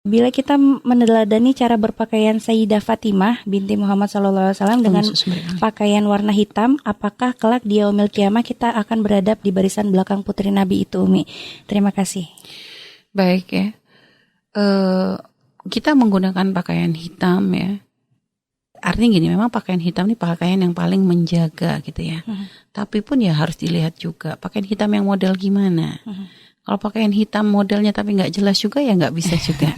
Bila kita meneladani cara berpakaian Sayyidah Fatimah binti Muhammad SAW dengan pakaian warna hitam, apakah kelak di yaumil qiyamah kita akan beradab di barisan belakang putri Nabi itu, Umi? Terima kasih. Baik ya. Kita menggunakan pakaian hitam ya. Artinya gini, memang pakaian hitam ini pakaian yang paling menjaga gitu ya. Tapi pun ya harus dilihat juga pakaian hitam yang model gimana. Kalau pakaian hitam modelnya tapi nggak jelas juga ya nggak bisa juga.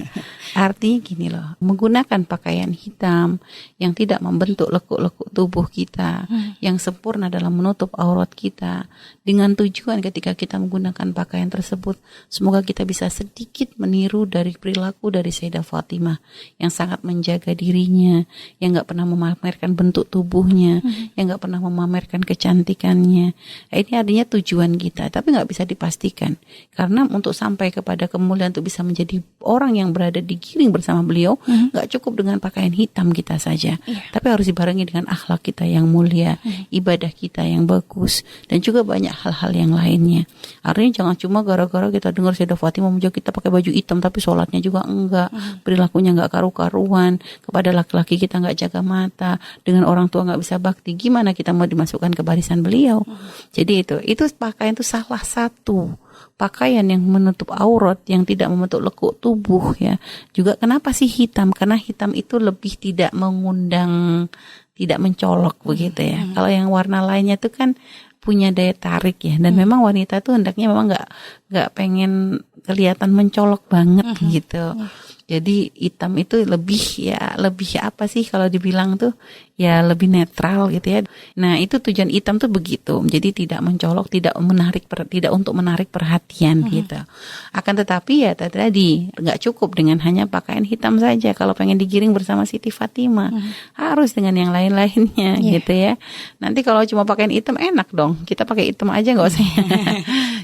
Artinya gini loh, menggunakan pakaian hitam yang tidak membentuk lekuk-lekuk tubuh kita, yang sempurna dalam menutup aurat kita, dengan tujuan ketika kita menggunakan pakaian tersebut, semoga kita bisa sedikit meniru dari perilaku dari Sayyidah Fatimah, yang sangat menjaga dirinya, yang nggak pernah memamerkan bentuk tubuhnya, yang nggak pernah memamerkan kecantikannya. Nah, ini artinya tujuan kita, tapi nggak bisa dipastikan. Karena untuk sampai kepada kemuliaan, untuk bisa menjadi orang yang berada di giring bersama beliau, nggak cukup dengan pakaian hitam kita saja, tapi harus dibarengi dengan akhlak kita yang mulia, ibadah kita yang bagus, dan juga banyak hal-hal yang lainnya. Artinya jangan cuma gara-gara kita dengar Sayyidah Fatimah menjaga kita pakai baju hitam, tapi sholatnya juga enggak, perilakunya enggak karu-karuan, kepada laki-laki kita enggak jaga mata, dengan orang tua enggak bisa bakti, gimana kita mau dimasukkan ke barisan beliau? Jadi itu pakaian itu salah satu pakaian yang menutup aurat, yang tidak membentuk lekuk tubuh ya. Juga kenapa sih hitam? Karena hitam itu lebih tidak mengundang, tidak mencolok begitu ya. Kalau yang warna lainnya itu kan punya daya tarik ya. Dan memang wanita itu hendaknya memang nggak pengen kelihatan mencolok banget gitu. Jadi hitam itu lebih apa sih kalau dibilang tuh ya lebih netral gitu ya. Nah itu tujuan hitam tuh begitu. Jadi tidak mencolok, tidak untuk menarik perhatian gitu. Akan tetapi ya tadi nggak cukup dengan hanya pakaian hitam saja. Kalau pengen digiring bersama Siti Fatimah harus dengan yang lain-lainnya gitu ya. Nanti kalau cuma pakaian hitam enak dong. Kita pakai hitam aja nggak usah.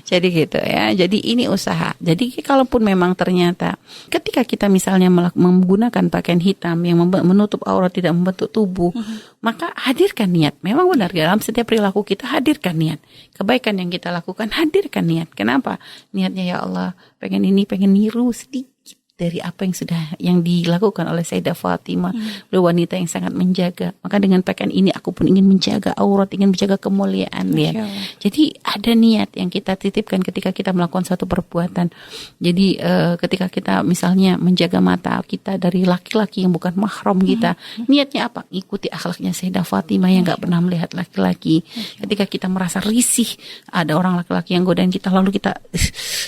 Jadi gitu ya. Jadi ini usaha. Jadi kalaupun memang ternyata ketika kita misalnya menggunakan pakaian hitam yang menutup aurat, tidak membentuk tubuh, maka hadirkan niat. Memang benar, dalam setiap perilaku kita hadirkan niat. Kebaikan yang kita lakukan, hadirkan niat. Kenapa? Niatnya ya Allah, pengen niru sedikit dari apa yang dilakukan oleh Sayyidah Fatimah, beliau wanita yang sangat menjaga. Maka dengan pakaian ini aku pun ingin menjaga aurat, ingin menjaga kemuliaan. Lihat. Jadi ada niat yang kita titipkan ketika kita melakukan suatu perbuatan. Jadi ketika kita misalnya menjaga mata kita dari laki-laki yang bukan mahram kita, niatnya apa? Ikuti akhlaknya Sayyidah Fatimah yang gak pernah melihat laki-laki. Ketika kita merasa risih, ada orang laki-laki yang godain kita, lalu kita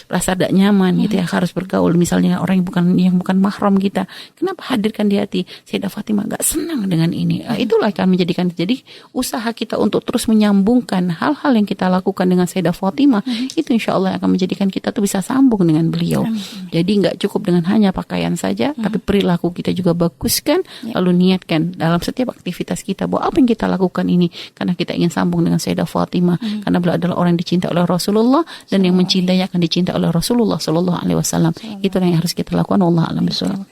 rasa tidak nyaman gitu ya, harus bergaul misalnya orang yang bukan mahram kita. Kenapa? Hadirkan di hati Sayyidah Fatimah gak senang dengan ini. Itulah akan menjadikan, jadi usaha kita untuk terus menyambungkan hal-hal yang kita lakukan dengan Sayyidah Fatimah, itu insya Allah akan menjadikan kita tuh bisa sambung dengan beliau. Jadi gak cukup dengan hanya pakaian saja, tapi perilaku kita juga baguskan, lalu niatkan dalam setiap aktivitas kita bahwa apa yang kita lakukan ini karena kita ingin sambung dengan Sayyidah Fatimah, karena beliau adalah orang yang dicintai oleh Rasulullah, dan yang mencintainya akan dicintai oleh Rasulullah SAW. Itulah yang harus kita lakukan. Wallahu a'lam bishawab.